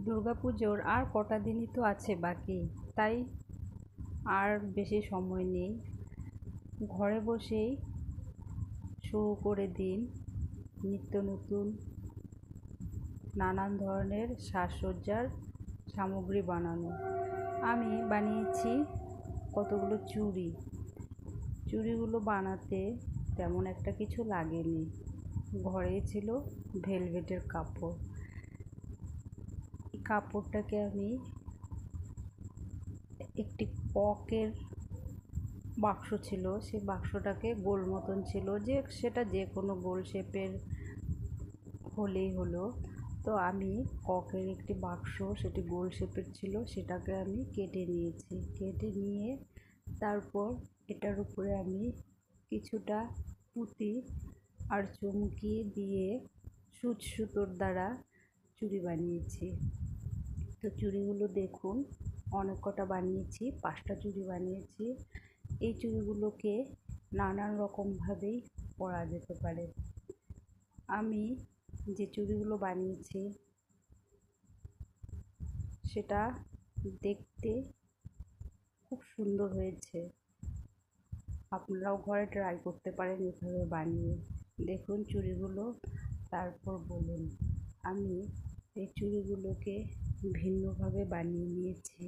দুর্গাপুজোর আর কটা দিনই তো আছে বাকি, তাই আর বেশি সময় নেই। ঘরে বসেই শুরু করে দিন নিত্য নতুন নানান ধরনের সাজসজ্জার সামগ্রী বানানো। আমি বানিয়েছি কতগুলো চুড়িগুলো বানাতে তেমন একটা কিছু লাগেনি, ঘরেই ছিল ভেলভেটের কাপড়। এই কাপড়টাকে আমি একটি ককের বাক্স ছিল, সেই বাক্সটাকে গোল মতন ছিল, সেটা যে কোনো গোল শেপের হলেই হলো। তো আমি ককের একটি বাক্স, সেটি গোল শেপের ছিল, সেটাকে আমি কেটে নিয়েছি। কেটে নিয়ে তারপর এটার উপরে আমি কিছুটা পুঁতি আর চুমকি দিয়ে সুতোর দ্বারা চুড়ি বানিয়েছি। তো চুড়িগুলো দেখুন, অনেক কটা বানিয়েছি, 5টা চুড়ি বানিয়েছি। এই চুড়িগুলোকে নানান রকমভাবেই পরা যেতে পারে। আমি যে চুড়িগুলো বানিয়েছি সেটা দেখতে খুব সুন্দর হয়েছে। আপনারাও ঘরে ট্রাই করতে পারেন এভাবে বানিয়ে। দেখুন চুড়িগুলো, তারপর বলুন। আমি এই চুড়িগুলোকে ভিন্নভাবে বানিয়ে নিয়েছি।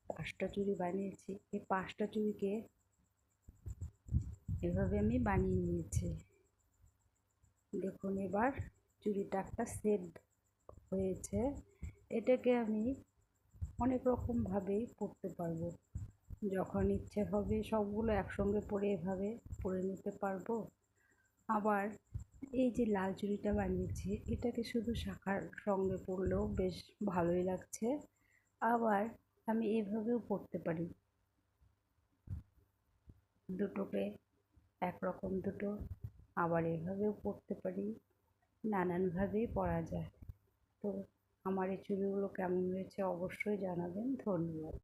5টা চুড়ি বানিয়েছি। এই 5টা চুড়িকে এভাবে আমি বানিয়ে নিয়েছি। দেখুন এবার চুড়িটা একটা সেট হয়েছে। এটাকে আমি অনেক রকমভাবেই পরতে পারবো। যখন ইচ্ছে হবে সবগুলো একসঙ্গে পরে এভাবে পরে নিতে পারবো। আবার এই যে লাল চুড়িটা বানিয়েছি, এটাকে শুধু শাখার সঙ্গে পরলেও বেশ ভালোই লাগছে। আবার আমি এভাবেও পরতে পারি, দুটোকে একরকম দুটো, আবার এভাবেও পরতে পারি, নানানভাবেই পরা যায়। তো আমার এই চুড়িগুলো কেমন হয়েছে অবশ্যই জানাবেন। ধন্যবাদ।